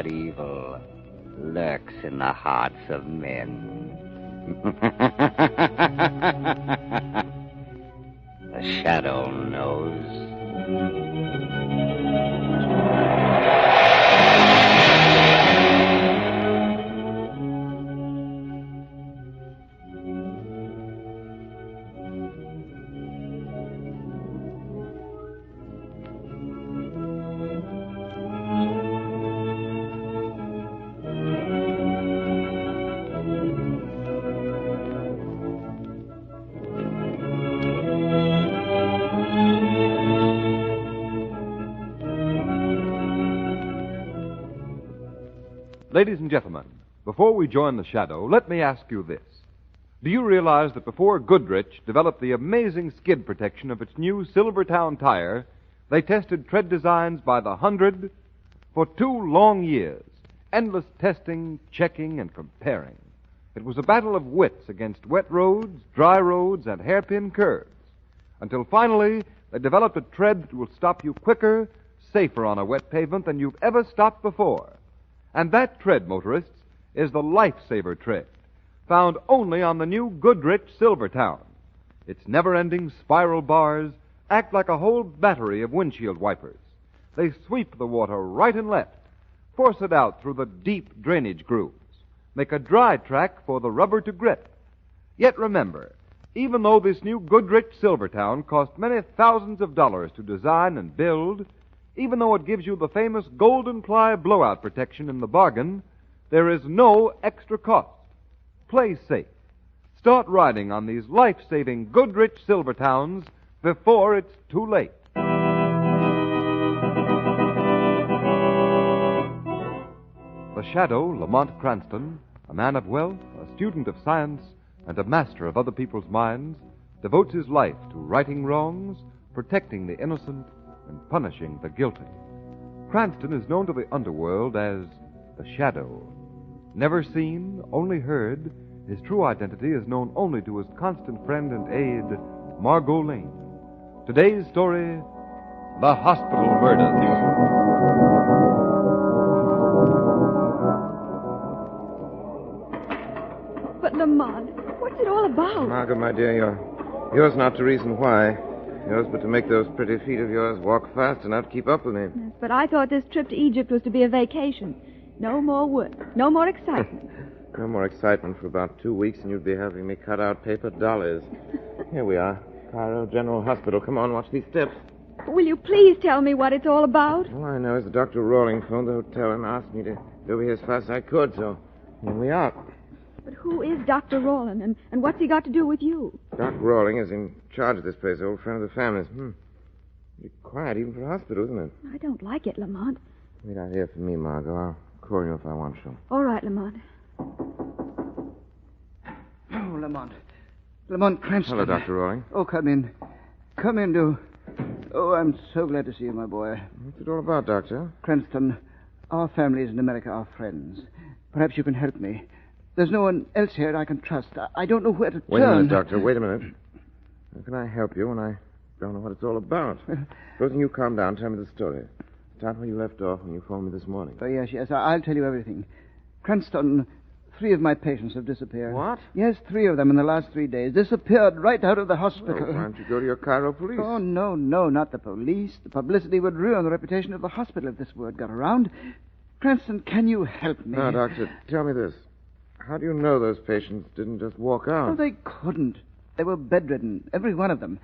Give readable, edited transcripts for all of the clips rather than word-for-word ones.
but evil lurks in the hearts of men. The shadow knows. Ladies and gentlemen, before we join the Shadow, let me ask you this. Do you realize that before Goodrich developed the amazing skid protection of its new Silvertown tire, they tested tread designs by the hundred? For 2 long years, endless testing, checking, and comparing. It was a battle of wits against wet roads, dry roads, and hairpin curves, until finally they developed a tread that will stop you quicker, safer on a wet pavement than you've ever stopped before. And that tread, motorists, is the Lifesaver tread, found only on the new Goodrich Silvertown. Its never-ending spiral bars act like a whole battery of windshield wipers. They sweep the water right and left, force it out through the deep drainage grooves, make a dry track for the rubber to grip. Yet remember, even though this new Goodrich Silvertown cost many thousands of dollars to design and build, even though it gives you the famous golden ply blowout protection in the bargain, there is no extra cost. Play safe. Start riding on these life-saving Goodrich Silvertowns before it's too late. The Shadow, Lamont Cranston, a man of wealth, a student of science, and a master of other people's minds, devotes his life to righting wrongs, protecting the innocent, and punishing the guilty. Cranston is known to the underworld as the Shadow. Never seen, only heard, his true identity is known only to his constant friend and aide, Margot Lane. Today's story, The Hospital Murders. But, Lamont, what's it all about? Margot, my dear, yours not to reason why. Yours but to make those pretty feet of yours walk fast enough to keep up with me. Yes, but I thought this trip to Egypt was to be a vacation. No more work. No more excitement. No more excitement for about 2 weeks, and you'd be having me cut out paper dollars. Here we are. Cairo General Hospital. Come on, watch these steps. Will you please tell me what it's all about? All I know is that Dr. Rawling phoned the hotel and asked me to get over here as fast as I could, so here we are. But who is Dr. Rawling, and what's he got to do with you? Doc Rawling is in charge of this place, old friend of the family's. Pretty quiet even for a hospital, isn't it? I don't like it, Lamont. Wait out here for me, Margot. I'll call you if I want to. All right, Lamont. Oh, Lamont. Lamont Cranston. Hello, Dr. Rawling. Oh, come in. Come in, do. Oh, I'm so glad to see you, my boy. What's it all about, Doctor? Cranston, our families in America are friends. Perhaps you can help me. There's no one else here I can trust. I don't know where to turn. Wait a minute, Doctor. Wait a minute. How can I help you when I don't know what it's all about? Supposing you calm down, tell me the story. Start where you left off when you phoned me this morning. Oh, yes. I'll tell you everything. Cranston, 3 of my patients have disappeared. What? Yes, 3 of them in the last 3 days. Disappeared right out of the hospital. Well, why don't you go to your Cairo police? Oh, no, not the police. The publicity would ruin the reputation of the hospital if this word got around. Cranston, can you help me? Now, Doctor, tell me this. How do you know those patients didn't just walk out? Oh, they couldn't. They were bedridden, every one of them.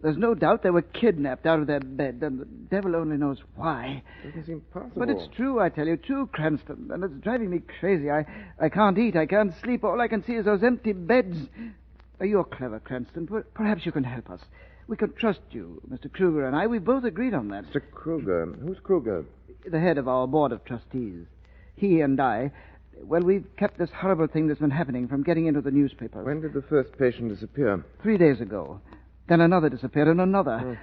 There's no doubt they were kidnapped out of their bed, and the devil only knows why. Doesn't seem possible. But it's true, I tell you, true, Cranston, and it's driving me crazy. I can't eat, I can't sleep. All I can see is those empty beds. You're clever, Cranston. Perhaps you can help us. We can trust you, Mr. Kruger and I. We both agreed on that. Mr. Kruger? Who's Kruger? The head of our board of trustees. He and I... Well, we've kept this horrible thing that's been happening from getting into the newspapers. When did the first patient disappear? 3 days ago. Then another disappeared, and another.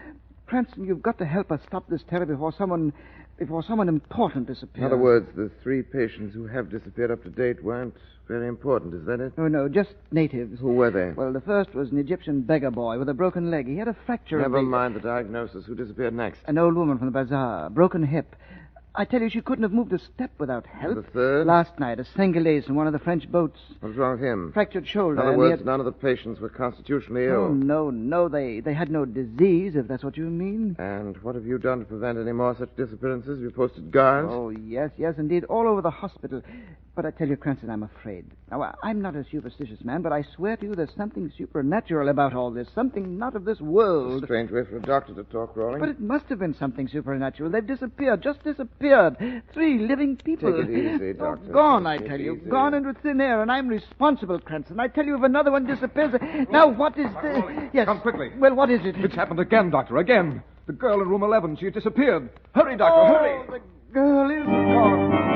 Cranston, you've got to help us stop this terror before someone important disappears. In other words, the 3 patients who have disappeared up to date weren't very important, is that it? Oh, no, just natives. Who were they? Well, the first was an Egyptian beggar boy with a broken leg. He had a fracture Never mind the diagnosis. Who disappeared next? An old woman from the bazaar, broken hip. I tell you, she couldn't have moved a step without help. The third? Last night, a Senegalese in one of the French boats. What's wrong with him? Fractured shoulder. In other and words, he had... none of the patients were constitutionally Oh, ill. no. They had no disease, if that's what you mean. And what have you done to prevent any more such disappearances? You posted guards? Oh, yes, indeed, all over the hospital. But I tell you, Cranston, I'm afraid. Now, I'm not a superstitious man, but I swear to you there's something supernatural about all this. Something not of this world. It's a strange way for a doctor to talk, Rawlings. But it must have been something supernatural. They've disappeared, just disappeared. 3 living people. Take it easy, Doctor. Oh, gone, I Take it tell you. easy. Gone into thin air, and I'm responsible, Cranston. I tell you, if another one disappears... Now, what is the... Yes. Come quickly. Well, what is it? It's happened again, Doctor, again. The girl in room 11, she disappeared. Hurry, Doctor, hurry. The girl is gone.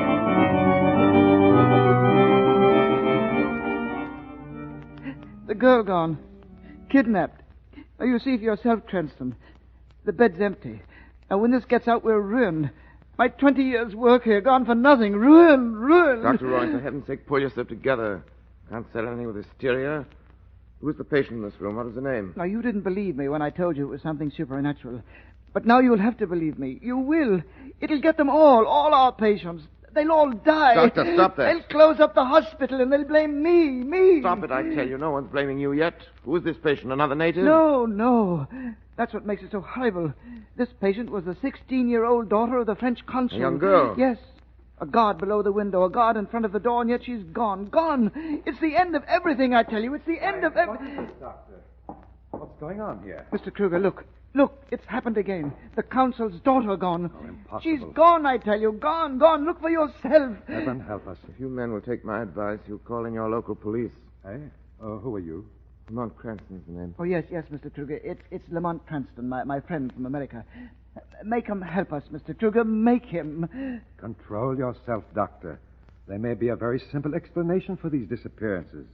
The girl gone. Kidnapped. Now, you see for yourself, Cranston. The bed's empty. Now, when this gets out, we're ruined. My 20 years' work here gone for nothing. Ruined. Dr. Rawlings, for heaven's sake, pull yourself together. Can't sell anything with hysteria. Who's the patient in this room? What is the name? Now, you didn't believe me when I told you it was something supernatural. But now you'll have to believe me. You will. It'll get them all our patients. They'll all die. Doctor, stop that. They'll close up the hospital and they'll blame me. Stop it, I tell you. No one's blaming you yet. Who is this patient? Another native? No. That's what makes it so horrible. This patient was the 16-year-old daughter of the French consul. A young girl? Yes. A guard below the window, a guard in front of the door, and yet she's gone. Gone. It's the end of everything, I tell you. It's the end of everything. Doctor? What's going on here? Mr. Kruger, look. Look, it's happened again. The consul's daughter gone. Oh, impossible. She's gone, I tell you. Gone. Look for yourself. Heaven help us. If you men will take my advice, you'll call in your local police. Hey? Who are you? Lamont Cranston's the name. Oh, yes, Mr. Kruger. It's Lamont Cranston, my friend from America. Make him help us, Mr. Kruger. Make him. Control yourself, Doctor. There may be a very simple explanation for these disappearances.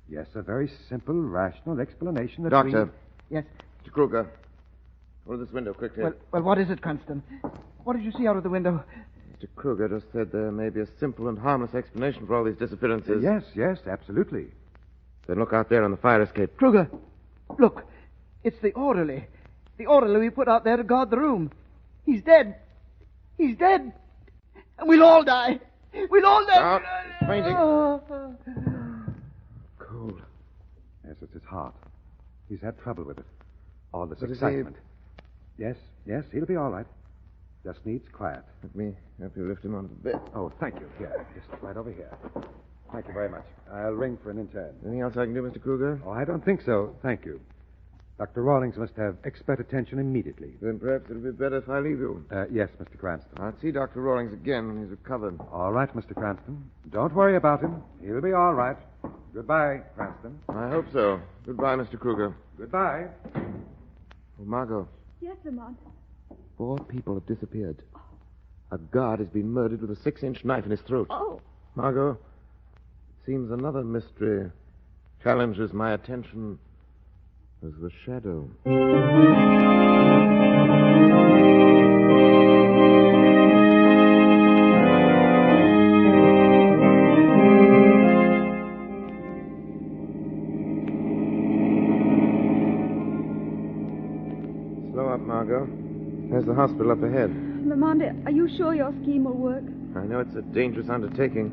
Yes, a very simple, rational explanation that Doctor. Yes. Mr. Kruger. Go to this window quickly. Well, what is it, Cranston? What did you see out of the window? Mr. Kruger just said there may be a simple and harmless explanation for all these disappearances. Yes, absolutely. Then look out there on the fire escape. Kruger, look. It's the orderly. The orderly we put out there to guard the room. He's dead. He's dead. And we'll all die. We'll all die. Out. Fainting. Cold. Yes, it's his heart. He's had trouble with it. All this But is excitement. Yes, he'll be all right. Just needs quiet. Let me help you lift him onto the bed. Oh, thank you. Here, just right over here. Thank you very much. I'll ring for an intern. Anything else I can do, Mr. Kruger? Oh, I don't think so. Thank you. Dr. Rawlings must have expert attention immediately. Then perhaps it'll be better if I leave you. Yes, Mr. Cranston. I'll see Dr. Rawlings again when he's recovered. All right, Mr. Cranston. Don't worry about him. He'll be all right. Goodbye, Cranston. I hope so. Goodbye, Mr. Kruger. Goodbye. Oh, Margot, Yes, Lamont. 4 people have disappeared. A guard has been murdered with a 6-inch knife in his throat. Oh. Margot, it seems another mystery challenges my attention as the shadow. Slow up, Margot. There's the hospital up ahead. Lamont, are you sure your scheme will work? I know it's a dangerous undertaking.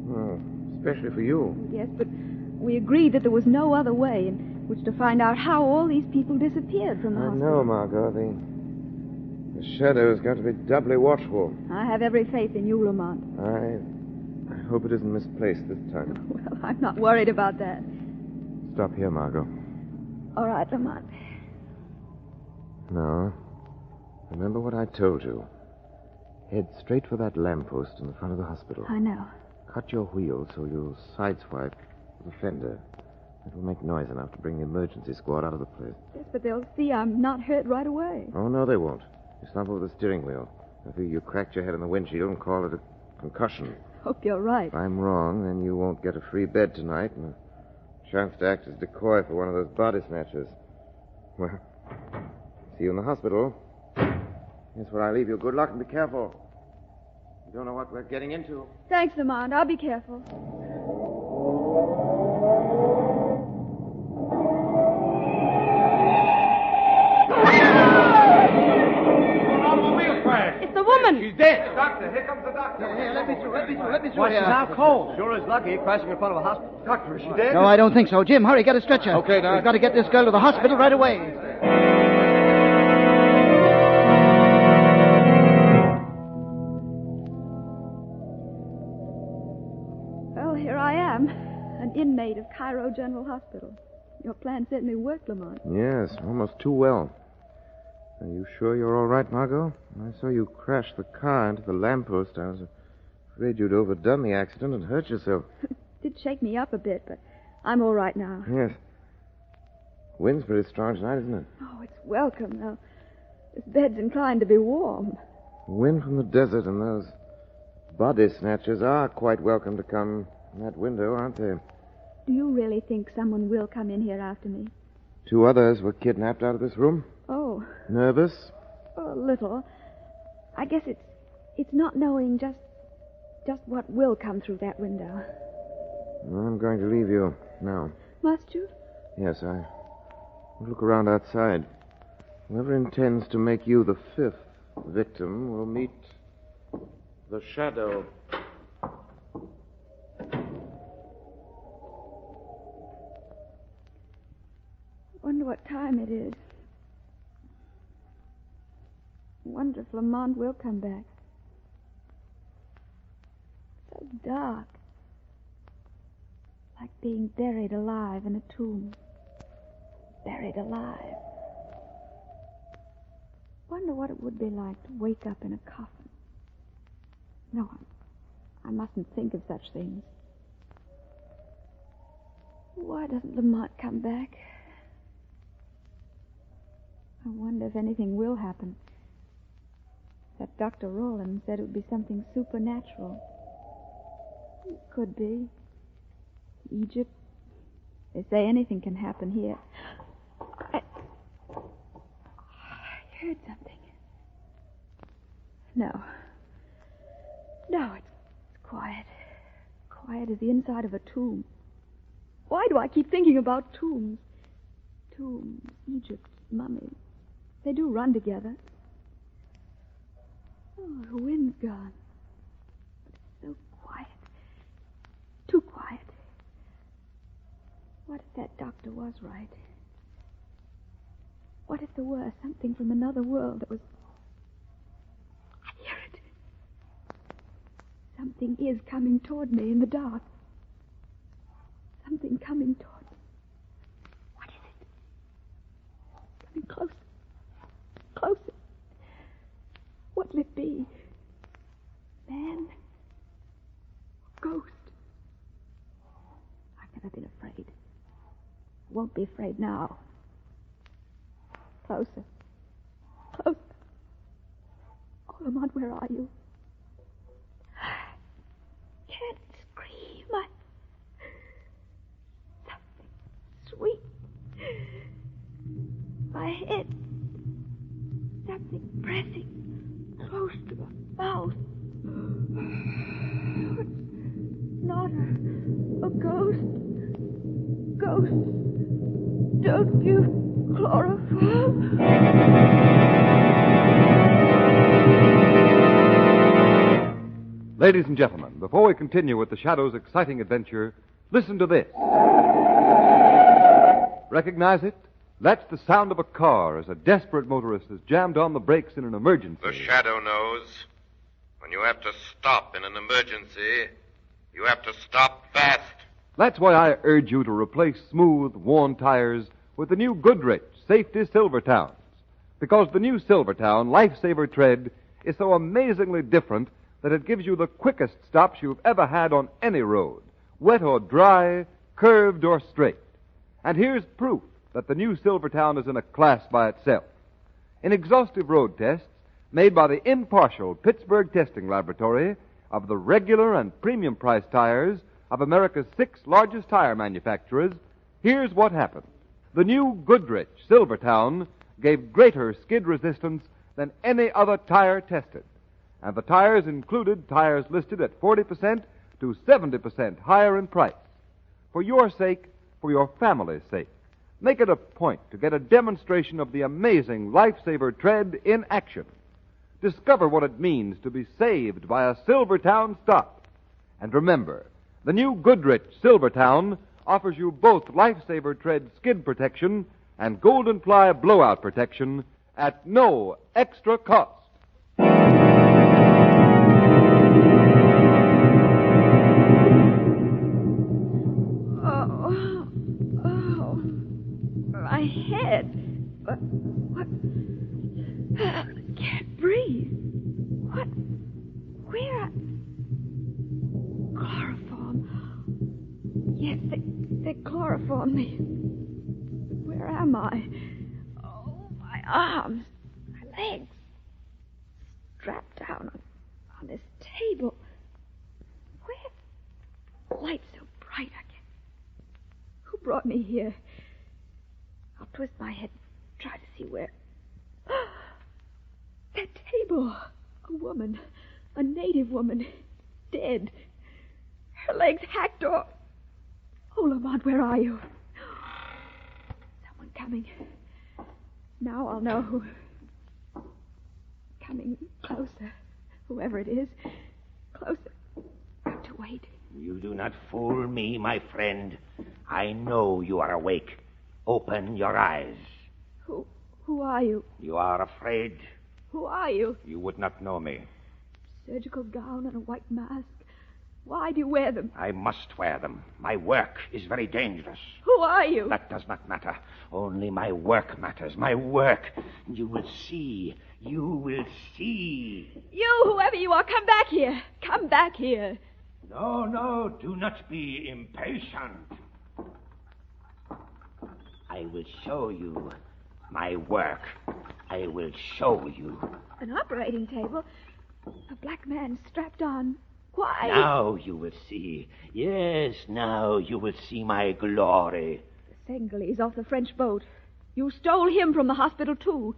Oh, especially for you. Yes, but we agreed that there was no other way in which to find out how all these people disappeared from the I hospital. know, Margot. The shadow's got to be doubly watchful. I have every faith in you, Lamont. I hope it isn't misplaced this time. Well, I'm not worried about that. Stop here, Margot. All right, Lamont. No. Remember what I told you. Head straight for that lamppost in the front of the hospital. I know. Cut your wheel so you'll sideswipe the fender. It will make noise enough to bring the emergency squad out of the place. Yes, but they'll see I'm not hurt right away. Oh, no, they won't. You stumble with the steering wheel. I feel you cracked your head on the windshield and call it a concussion. Hope you're right. If I'm wrong, then you won't get a free bed tonight and a chance to act as decoy for one of those body snatchers. Well, see you in the hospital. Here's where I leave you. Good luck and be careful. You don't know what we're getting into. Thanks, Lamont. I'll be careful. Automobile crash. It's the woman. She's dead. Oh, yeah. Now cold. Sure is lucky crashing in front of a hospital. Doctor, is she dead? No, I don't think so. Jim, hurry, get a stretcher. Okay, Doc. We've got to get this girl to the hospital right away. Well, here I am, an inmate of Cairo General Hospital. Your plan certainly worked, Lamont. Yes, almost too well. Are you sure you're all right, Margot? I saw you crash the car into the lamppost. I was afraid you'd overdone the accident and hurt yourself. It did shake me up a bit, but I'm all right now. Yes. Wind's pretty strong tonight, isn't it? Oh, it's welcome. Now, this bed's inclined to be warm. Wind from the desert and those body snatchers are quite welcome to come in that window, aren't they? Do you really think someone will come in here after me? 2 others were kidnapped out of this room. Oh, Nervous? a little. I guess it's not knowing just what will come through that window. I'm going to leave you now. Must you? Yes, I will look around outside. Whoever intends to make you the 5th victim will meet the shadow. Wonder what time it is. Wonder if Lamont will come back. So dark. Like being buried alive in a tomb. Buried alive. Wonder what it would be like to wake up in a coffin. No, I mustn't think of such things. Why doesn't Lamont come back? I wonder if anything will happen. That Dr. Rowland said it would be something supernatural. It could be. Egypt. They say anything can happen here. I heard something. No, it's quiet. Quiet as the inside of a tomb. Why do I keep thinking about tombs? Tombs, Egypt, mummies. They do run together. Oh, the wind's gone. But it's so quiet. Too quiet. What if that doctor was right? What if there were something from another world that was... I hear it. Something is coming toward me in the dark. Something coming toward me. What is it? Coming closer. Closer. What'll it be? Man? Ghost? I've never been afraid. I won't be afraid now. Closer. Closer. Oh, Lamont, where are you? Can't scream. Something sweet. My head. Something pressing close to the mouth. It's not a ghost. Ghost, don't give chloroform. Ladies and gentlemen, before we continue with the Shadow's exciting adventure, listen to this. Recognize it? That's the sound of a car as a desperate motorist has jammed on the brakes in an emergency. The Shadow knows when you have to stop in an emergency, you have to stop fast. That's why I urge you to replace smooth, worn tires with the new Goodrich Safety Silvertowns. Because the new Silvertown Lifesaver Tread is so amazingly different that it gives you the quickest stops you've ever had on any road, wet or dry, curved or straight. And here's proof that the new Silvertown is in a class by itself. In exhaustive road tests made by the impartial Pittsburgh Testing Laboratory of the regular and premium price tires of America's 6 largest tire manufacturers, here's what happened. The new Goodrich Silvertown gave greater skid resistance than any other tire tested. And the tires included tires listed at 40% to 70% higher in price. For your sake, for your family's sake, make it a point to get a demonstration of the amazing Lifesaver Tread in action. Discover what it means to be saved by a Silvertown stop. And remember, the new Goodrich Silvertown offers you both Lifesaver Tread skid protection and Golden Ply blowout protection at no extra cost. Oh, my head. What? I can't breathe. What? Where? Chloroform. Yes, they chloroformed me. Where am I? Oh, my arms, my legs, strapped down on this table. Where? The light's so bright, I can't. Who brought me here? I'll twist my head, try to see where. That table. A woman, a native woman, dead. Her legs hacked off. Oh, Lamont, where are you? Someone coming. Now I'll know who. Coming closer. Whoever it is. Closer. Got to wait. You do not fool me, my friend. I know you are awake. Open your eyes. Who are you? You are afraid? Who are you? You would not know me. Surgical gown and a white mask. Why do you wear them? I must wear them. My work is very dangerous. Who are you? That does not matter. Only my work matters. My work. You will see. You will see. You, whoever you are, come back here. Come back here. No, do not be impatient. I will show you my work. I will show you. An operating table? A black man strapped on. Why? Now you will see. Yes, now you will see my glory. The Senghalese off the French boat. You stole him from the hospital, too.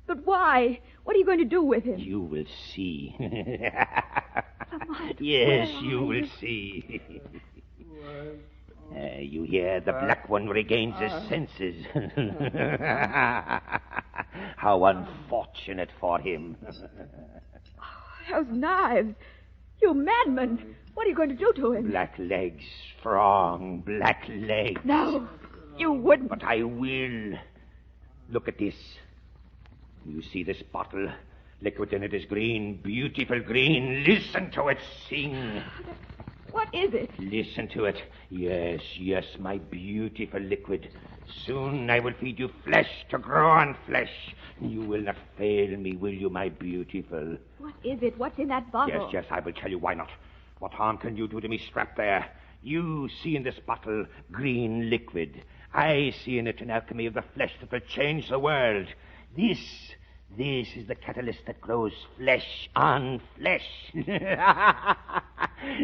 But why? What are you going to do with him? You will see. Lamont, yes, where you are will see. You hear the black one regains his senses. How unfortunate for him. Those knives. You madman. What are you going to do to him? Black legs, strong black legs. No, you wouldn't. But I will. Look at this. You see this bottle? Liquid in it is green, beautiful green. Listen to it sing. What is it? Listen to it. Yes, my beautiful liquid. Soon I will feed you flesh to grow on flesh. You will not fail me, will you, my beautiful? What is it? What's in that bottle? Yes, I will tell you. Why not? What harm can you do to me strapped there? You see in this bottle green liquid. I see in it an alchemy of the flesh that will change the world. This is the catalyst that grows flesh on flesh.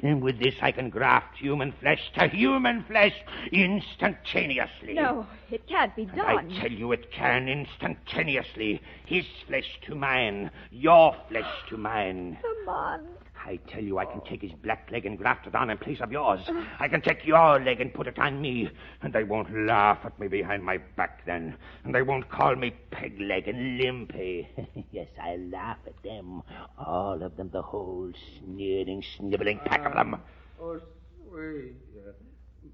And with this I can graft human flesh to human flesh instantaneously. No, it can't be done. I tell you it can instantaneously. His flesh to mine, your flesh to mine. Lamont. I tell you, I can take his black leg and graft it on in place of yours. I can take your leg and put it on me. And they won't laugh at me behind my back then. And they won't call me peg leg and limpy. Yes, I laugh at them. All of them, the whole sneering, sniveling pack of them. Oh, sweet.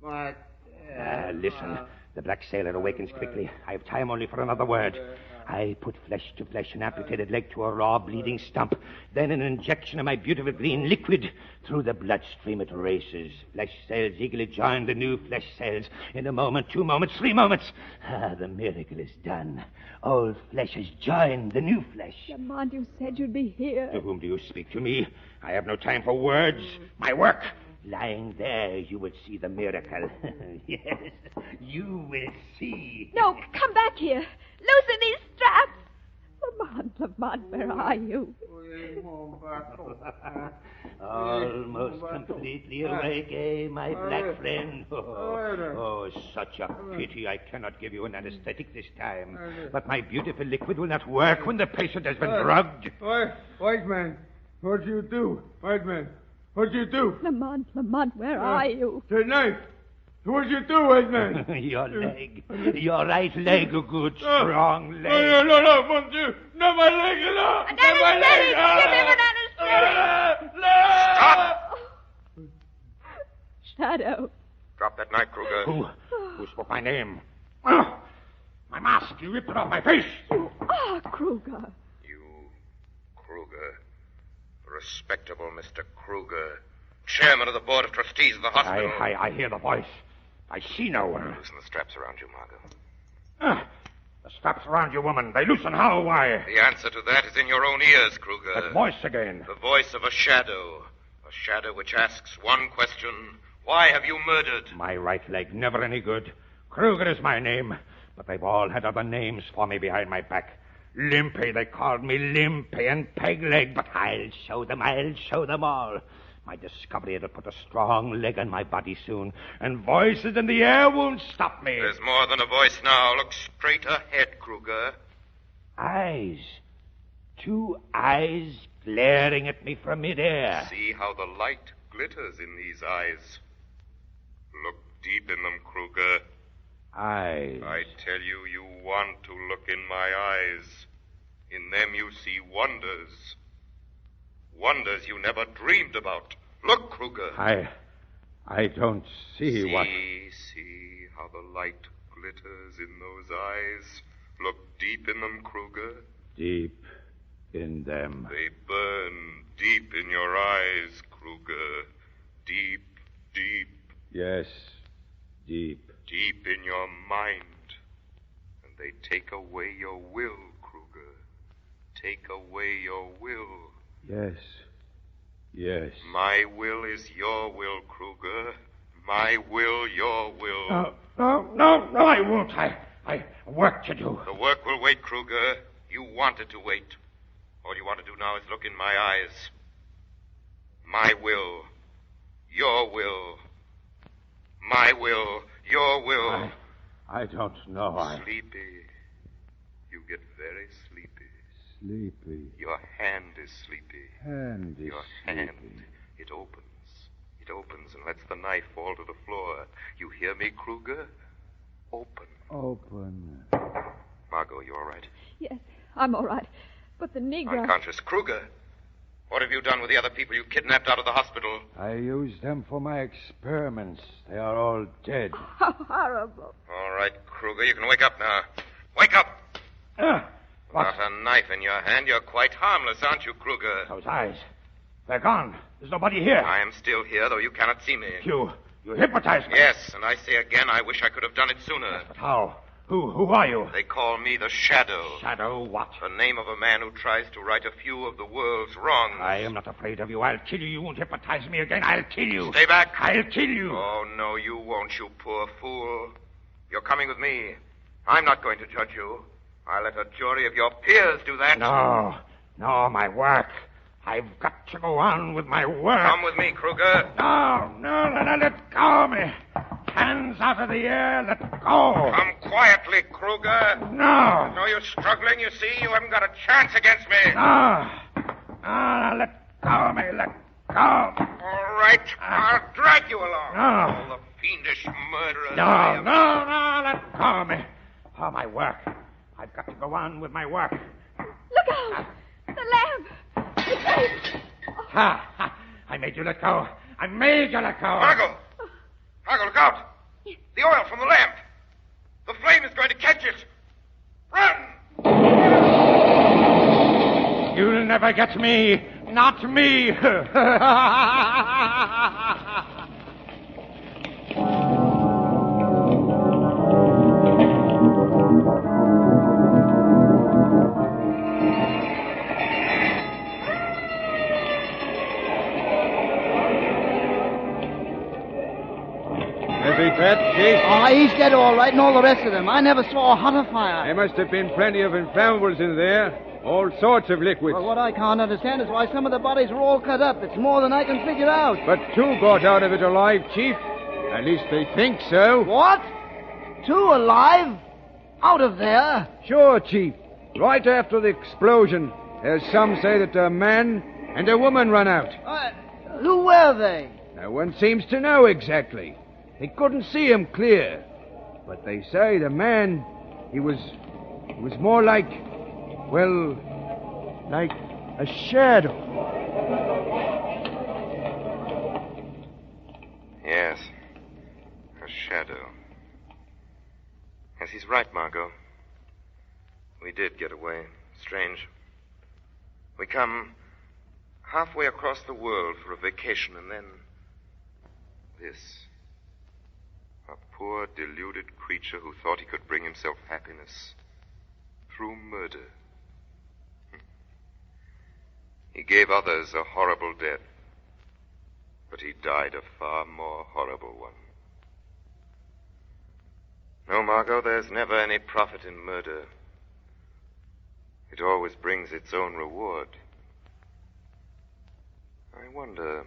But... Listen, the black sailor awakens quickly. I have time only for another word. I put flesh to flesh, an amputated leg to a raw, bleeding stump. Then an injection of my beautiful green liquid. Through the bloodstream it races. Flesh cells eagerly join the new flesh cells. In a moment, 2 moments, 3 moments. The miracle is done. Old flesh has joined the new flesh. Lamont, you said you'd be here. To whom do you speak? To me? I have no time for words. My work. Lying there, you will see the miracle. Yes, you will see. No, come back here. Loosen these straps. Lamont, where are you? Almost completely awake, eh, my black friend? Oh, such a pity I cannot give you an anesthetic this time. But my beautiful liquid will not work when the patient has been drugged. White man, what you do? White man, what you do? Lamont, where are you? Tonight. What you do, white man? Your leg. Your right leg, a good, strong leg. No, mon Dieu. Not my leg, no. An anesthetic! Give him an anesthetic! Stop! Shadow. Drop that knife, Kruger. Who spoke my name? Oh, my mask. You ripped it off my face. You are Kruger. You, Kruger. Respectable Mr. Kruger. Chairman of the Board of Trustees of the hospital. I hear the voice. I see no one. Loosen the straps around you, Margot. The straps around you, woman. They loosen how? Why? The answer to that is in your own ears, Kruger. That voice again. The voice of a shadow. A shadow which asks one question. Why have you murdered? My right leg, never any good. Kruger is my name. But they've all had other names for me behind my back. Limpy, they called me Limpy and Pegleg. But I'll show them all. My discovery it'll put a strong leg on my body soon. And voices in the air won't stop me. There's more than a voice now. Look straight ahead, Kruger. Eyes. 2 eyes glaring at me from midair. See how the light glitters in these eyes. Look deep in them, Kruger. Eyes. I tell you, you want to look in my eyes. In them you see wonders. Wonders you never dreamed about. Look, Kruger. I don't see what... See how the light glitters in those eyes. Look deep in them, Kruger. Deep in them. They burn deep in your eyes, Kruger. Deep, deep. Yes, deep. Deep in your mind. And they take away your will, Kruger. Take away your will. Yes. My will is your will, Kruger. My will, your will. No, I won't. I work to do. The work will wait, Kruger. You wanted to wait. All you want to do now is look in my eyes. My will. Your will. My will. Your will. I don't know. Sleepy. You get very sleepy. Sleepy. Your hand is sleepy. Hand is Your sleepy. hand. It opens. It opens and lets the knife fall to the floor. You hear me, Kruger? Open. Open. Margot, you all right? Yes, I'm all right. But the Negro... Unconscious. Kruger, what have you done with the other people you kidnapped out of the hospital? I used them for my experiments. They are all dead. How horrible. All right, Kruger, you can wake up now. Wake up! What? Not a knife in your hand. You're quite harmless, aren't you, Kruger? Those eyes. They're gone. There's nobody here. I am still here, though you cannot see me. You hypnotized me. Yes, and I say again, I wish I could have done it sooner. But how? Who are you? They call me the Shadow. Shadow what? The name of a man who tries to right a few of the world's wrongs. I am not afraid of you. I'll kill you. You won't hypnotize me again. I'll kill you. Stay back. I'll kill you. Oh, no, you won't, you poor fool. You're coming with me. I'm not going to judge you. I'll let a jury of your peers do that. No, my work. I've got to go on with my work. Come with me, Kruger. No, let go of me. Hands out of the air, let go. Come quietly, Kruger. No. No, you're struggling, you see. You haven't got a chance against me. No, let go of me, let go. All right, I'll drag you along. No. All the fiendish murderers. No, let go of me. Oh, my work. I've got to go on with my work. Look out! The lamp! The tape! Ha! I made you let go. I made you let go. Margot, look out. The oil from the lamp. The flame is going to catch it. Run! You'll never get me. Not me. Chief? Oh, he's dead all right, and all the rest of them. I never saw a hotter fire. There must have been plenty of inflammables in there. All sorts of liquids. Well, what I can't understand is why some of the bodies were all cut up. It's more than I can figure out. But 2 got out of it alive, Chief. At least they think so. What? 2 alive? Out of there? Sure, Chief. Right after the explosion, there's some say that a man and a woman run out. Who were they? No one seems to know exactly. They couldn't see him clear. But they say the man, he was more like a shadow. Yes. shadow. Yes, he's right, Margot. We did get away. Strange. We come halfway across the world for a vacation, and then this. A poor, deluded creature who thought he could bring himself happiness through murder. He gave others a horrible death, but he died a far more horrible one. No, Margot, there's never any profit in murder. It always brings its own reward. I wonder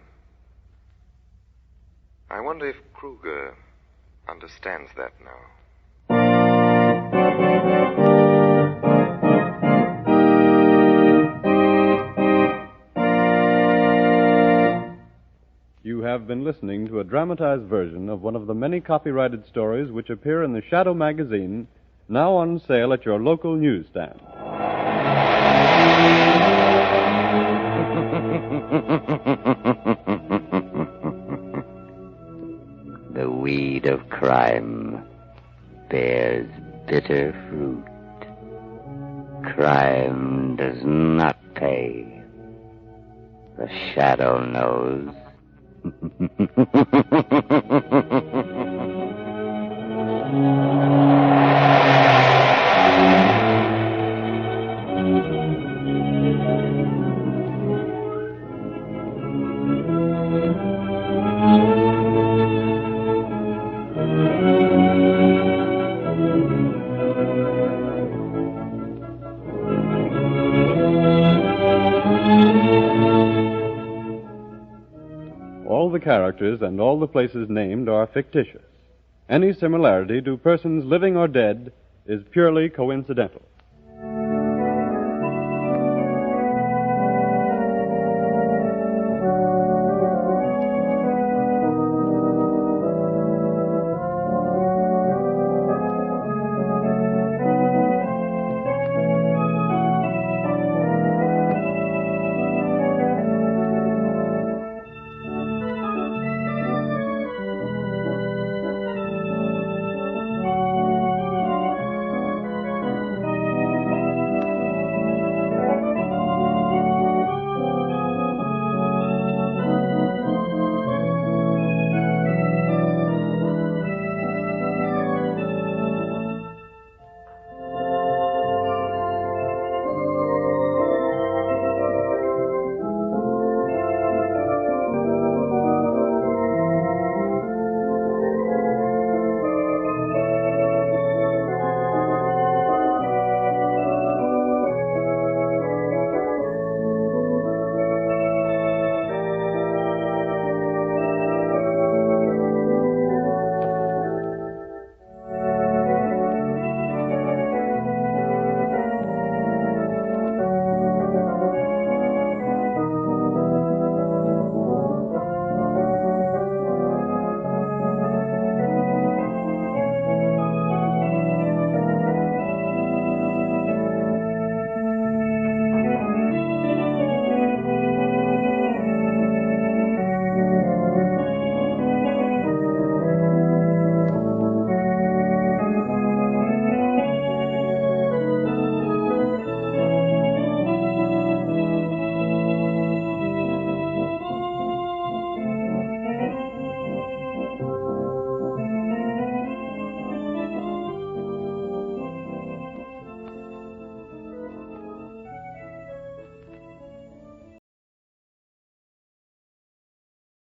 if Kruger understands that now. You have been listening to a dramatized version of one of the many copyrighted stories which appear in the Shadow magazine, now on sale at your local newsstand. The weed of crime bears bitter fruit. Crime does not pay. The shadow knows. All the characters and all the places named are fictitious. Any similarity to persons living or dead is purely coincidental.